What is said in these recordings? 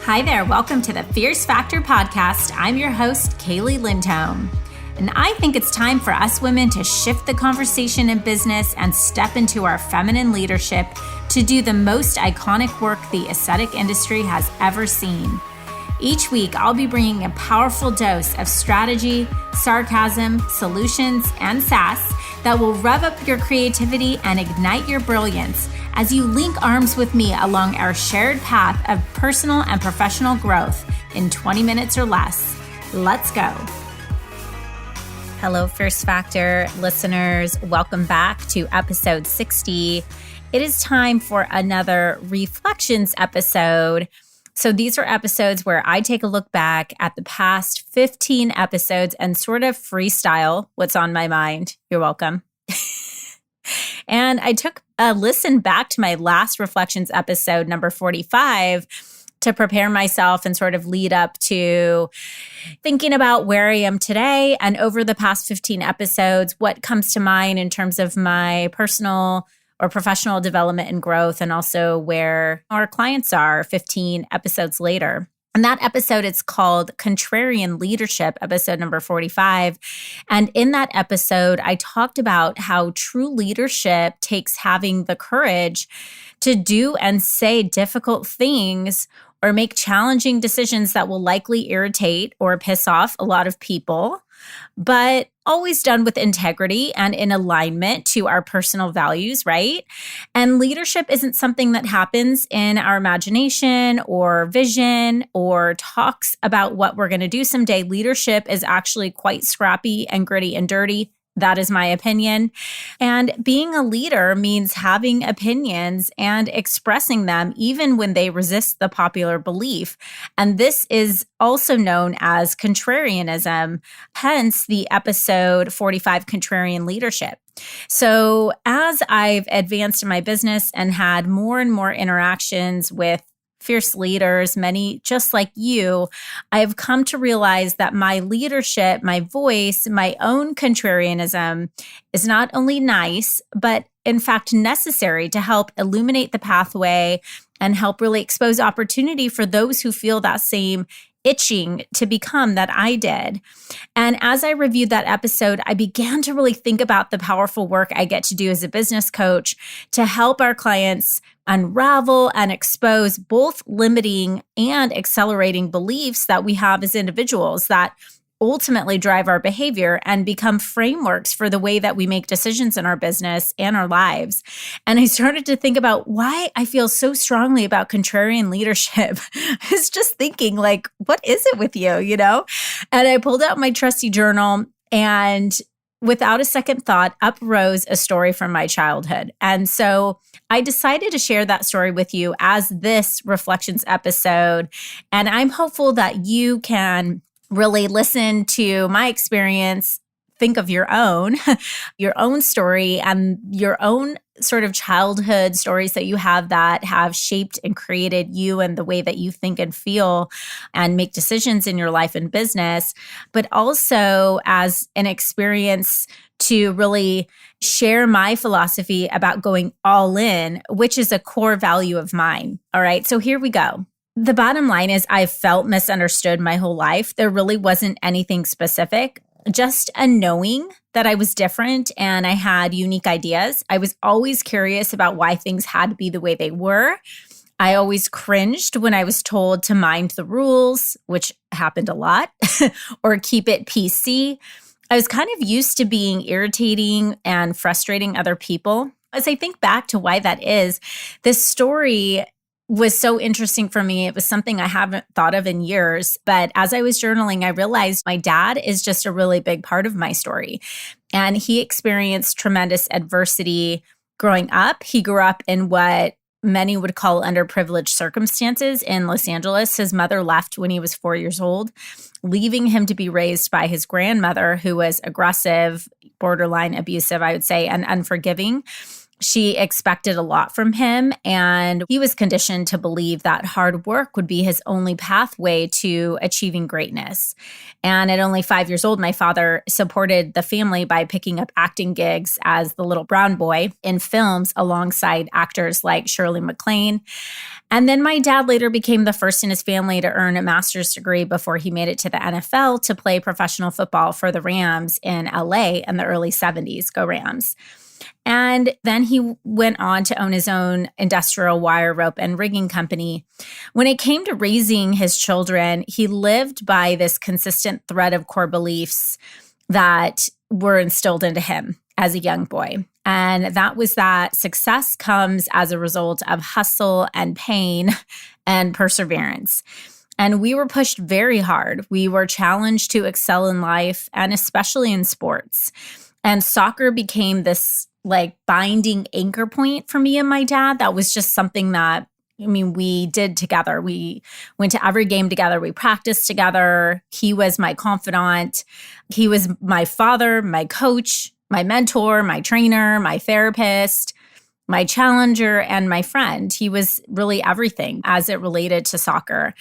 Hi there, welcome to the Fierce Factor podcast. I'm your host, Kaylee Lindholm. And I think it's time for us women to shift the conversation in business and step into our feminine leadership to do the most iconic work the aesthetic industry has ever seen. Each week, I'll be bringing a powerful dose of strategy, sarcasm, solutions, and sass that will rev up your creativity and ignite your brilliance as you link arms with me along our shared path of personal and professional growth in 20 minutes or less. Let's go. Hello, Fierce Factor listeners. Welcome back to episode 60. It is time for another reflections episode. So these are episodes where I take a look back at the past 15 episodes and sort of freestyle what's on my mind. You're welcome. And I took a listen back to my last reflections episode, number 45, to prepare myself and sort of lead up to thinking about where I am today. And over the past 15 episodes, what comes to mind in terms of my personal or professional development and growth, and also where our clients are 15 episodes later. And that episode, it's called Contrarian Leadership, episode number 45. And in that episode, I talked about how true leadership takes having the courage to do and say difficult things or make challenging decisions that will likely irritate or piss off a lot of people, but always done with integrity and in alignment to our personal values, right? And leadership isn't something that happens in our imagination or vision or talks about what we're going to do someday. Leadership is actually quite scrappy and gritty and dirty. That is my opinion. And being a leader means having opinions and expressing them even when they resist the popular belief. And this is also known as contrarianism, hence the episode 45, Contrarian Leadership. So as I've advanced in my business and had more and more interactions with fierce leaders, many just like you, I've come to realize that my leadership, my voice, my own contrarianism is not only nice, but in fact necessary to help illuminate the pathway and help really expose opportunity for those who feel that same itching to become that I did. And as I reviewed that episode, I began to really think about the powerful work I get to do as a business coach to help our clients unravel and expose both limiting and accelerating beliefs that we have as individuals that ultimately drive our behavior and become frameworks for the way that we make decisions in our business and our lives. And I started to think about why I feel so strongly about contrarian leadership. I was just thinking, like, what is it with you, you know? And I pulled out my trusty journal, and without a second thought, up rose a story from my childhood. And so I decided to share that story with you as this reflections episode. And I'm hopeful that you can really listen to my experience, think of your own story and your own sort of childhood stories that you have that have shaped and created you and the way that you think and feel and make decisions in your life and business, but also as an experience to really share my philosophy about going all in, which is a core value of mine. All right, so here we go. The bottom line is I've felt misunderstood my whole life. There really wasn't anything specific, just a knowing that I was different and I had unique ideas. I was always curious about why things had to be the way they were. I always cringed when I was told to mind the rules, which happened a lot, or keep it PC. I was kind of used to being irritating and frustrating other people. As I think back to why that is, this story was so interesting for me. It was something I haven't thought of in years. But as I was journaling, I realized my dad is just a really big part of my story. And he experienced tremendous adversity growing up. He grew up in what many would call underprivileged circumstances in Los Angeles. His mother left when he was 4 years old, leaving him to be raised by his grandmother, who was aggressive, borderline abusive, I would say, and unforgiving. She expected a lot from him, and he was conditioned to believe that hard work would be his only pathway to achieving greatness. And at only 5 years old, my father supported the family by picking up acting gigs as the little brown boy in films alongside actors like Shirley MacLaine. And then my dad later became the first in his family to earn a master's degree before he made it to the NFL to play professional football for the Rams in LA in the early 70s. Go Rams. And then he went on to own his own industrial wire, rope, and rigging company. When it came to raising his children, he lived by this consistent thread of core beliefs that were instilled into him as a young boy. And that was that success comes as a result of hustle and pain and perseverance. And we were pushed very hard. We were challenged to excel in life, and especially in sports. And soccer became this like binding anchor point for me and my dad. That was just something that, we did together. We went to every game together. We practiced together. He was my confidant. He was my father, my coach, my mentor, my trainer, my therapist, my challenger, and my friend. He was really everything as it related to soccer.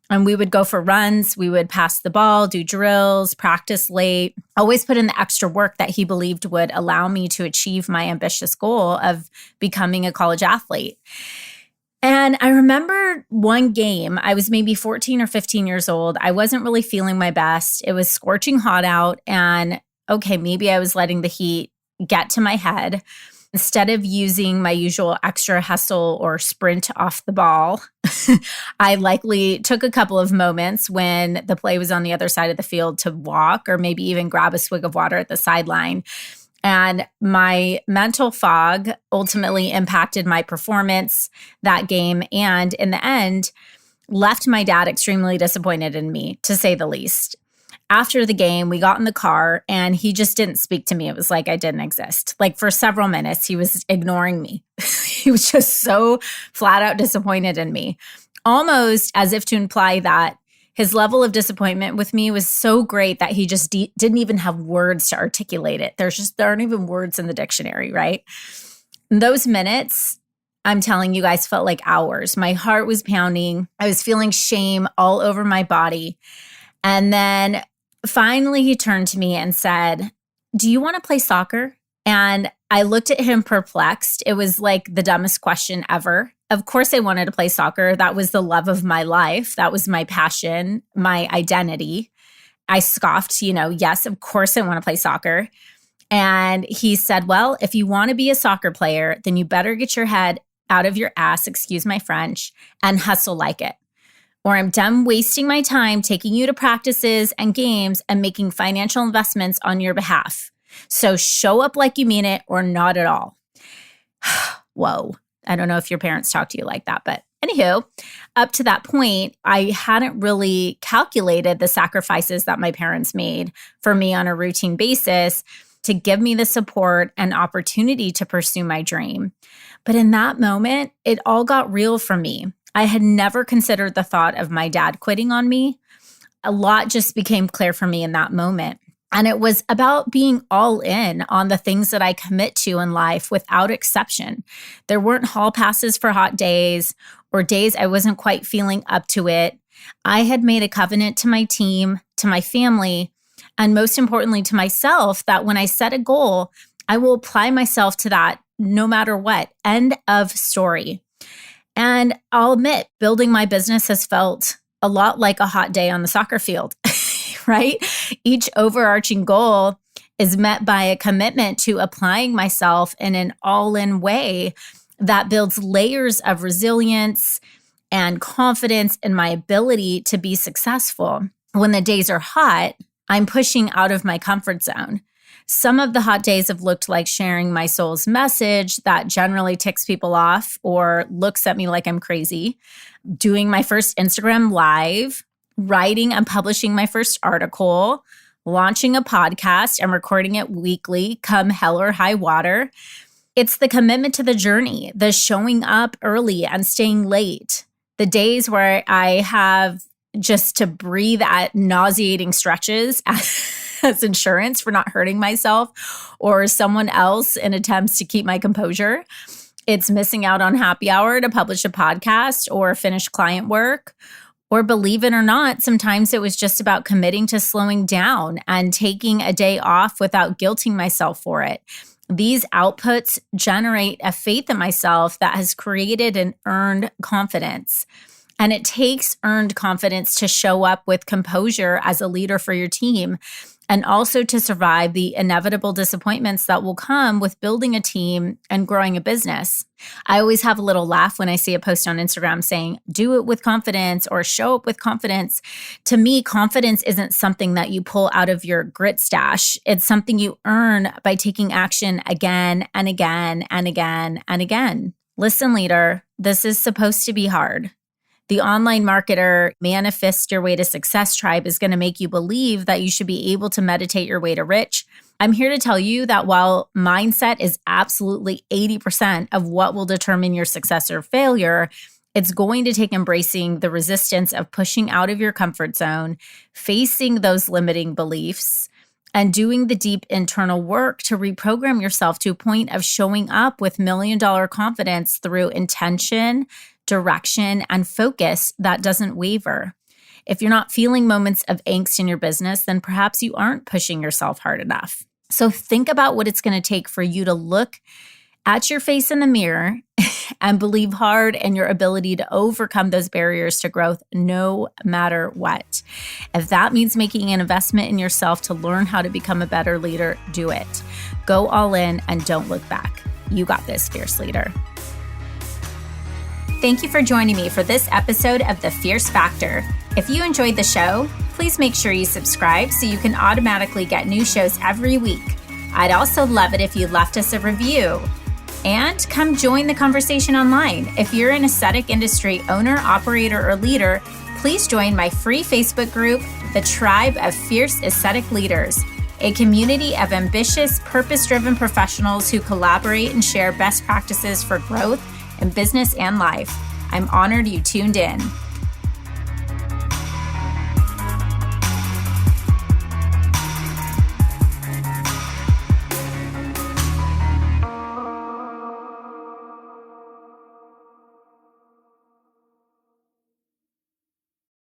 And we would go for runs, we would pass the ball, do drills, practice late, always put in the extra work that he believed would allow me to achieve my ambitious goal of becoming a college athlete. And I remember one game, I was maybe 14 or 15 years old. I wasn't really feeling my best. It was scorching hot out. And okay, maybe I was letting the heat get to my head. Instead of using my usual extra hustle or sprint off the ball, I likely took a couple of moments when the play was on the other side of the field to walk or maybe even grab a swig of water at the sideline. And my mental fog ultimately impacted my performance that game, and in the end, left my dad extremely disappointed in me, to say the least. After the game, we got in the car and he just didn't speak to me. It was like I didn't exist. Like for several minutes, he was ignoring me. He was just so flat out disappointed in me, almost as if to imply that his level of disappointment with me was so great that he just didn't even have words to articulate it. There aren't even words in the dictionary, right? In those minutes, I'm telling you guys, felt like hours. My heart was pounding. I was feeling shame all over my body. And then finally, he turned to me and said, "Do you want to play soccer?" And I looked at him perplexed. It was like the dumbest question ever. Of course, I wanted to play soccer. That was the love of my life. That was my passion, my identity. I scoffed, yes, of course I want to play soccer. And he said, "Well, if you want to be a soccer player, then you better get your head out of your ass, excuse my French, and hustle like it. Or I'm done wasting my time taking you to practices and games and making financial investments on your behalf. So show up like you mean it or not at all." Whoa. I don't know if your parents talk to you like that, but anywho, up to that point, I hadn't really calculated the sacrifices that my parents made for me on a routine basis to give me the support and opportunity to pursue my dream. But in that moment, it all got real for me. I had never considered the thought of my dad quitting on me. A lot just became clear for me in that moment. And it was about being all in on the things that I commit to in life without exception. There weren't hall passes for hot days or days I wasn't quite feeling up to it. I had made a covenant to my team, to my family, and most importantly to myself that when I set a goal, I will apply myself to that no matter what. End of story. And I'll admit, building my business has felt a lot like a hot day on the soccer field, right? Each overarching goal is met by a commitment to applying myself in an all-in way that builds layers of resilience and confidence in my ability to be successful. When the days are hot, I'm pushing out of my comfort zone. Some of the hot days have looked like sharing my soul's message that generally ticks people off or looks at me like I'm crazy, doing my first Instagram live, writing and publishing my first article, launching a podcast and recording it weekly, come hell or high water. It's the commitment to the journey, the showing up early and staying late, the days where I have just to breathe at nauseating stretches as insurance for not hurting myself or someone else in attempts to keep my composure. It's missing out on happy hour to publish a podcast or finish client work. Or believe it or not, sometimes it was just about committing to slowing down and taking a day off without guilting myself for it. These outputs generate a faith in myself that has created an earned confidence. And it takes earned confidence to show up with composure as a leader for your team, and also to survive the inevitable disappointments that will come with building a team and growing a business. I always have a little laugh when I see a post on Instagram saying, do it with confidence or show up with confidence. To me, confidence isn't something that you pull out of your grit stash. It's something you earn by taking action again and again and again and again. Listen, leader, this is supposed to be hard. The online marketer manifest your way to success tribe is going to make you believe that you should be able to meditate your way to rich. I'm here to tell you that while mindset is absolutely 80% of what will determine your success or failure, it's going to take embracing the resistance of pushing out of your comfort zone, facing those limiting beliefs, and doing the deep internal work to reprogram yourself to a point of showing up with million-dollar confidence through intention, direction, and focus that doesn't waver. If you're not feeling moments of angst in your business, then perhaps you aren't pushing yourself hard enough. So think about what it's going to take for you to look at your face in the mirror and believe hard in your ability to overcome those barriers to growth no matter what. If that means making an investment in yourself to learn how to become a better leader, do it. Go all in and don't look back. You got this, fierce leader. Thank you for joining me for this episode of The Fierce Factor. If you enjoyed the show, please make sure you subscribe so you can automatically get new shows every week. I'd also love it if you left us a review. And come join the conversation online. If you're an aesthetic industry owner, operator, or leader, please join my free Facebook group, The Tribe of Fierce Aesthetic Leaders, a community of ambitious, purpose-driven professionals who collaborate and share best practices for growth in business and life. I'm honored you tuned in.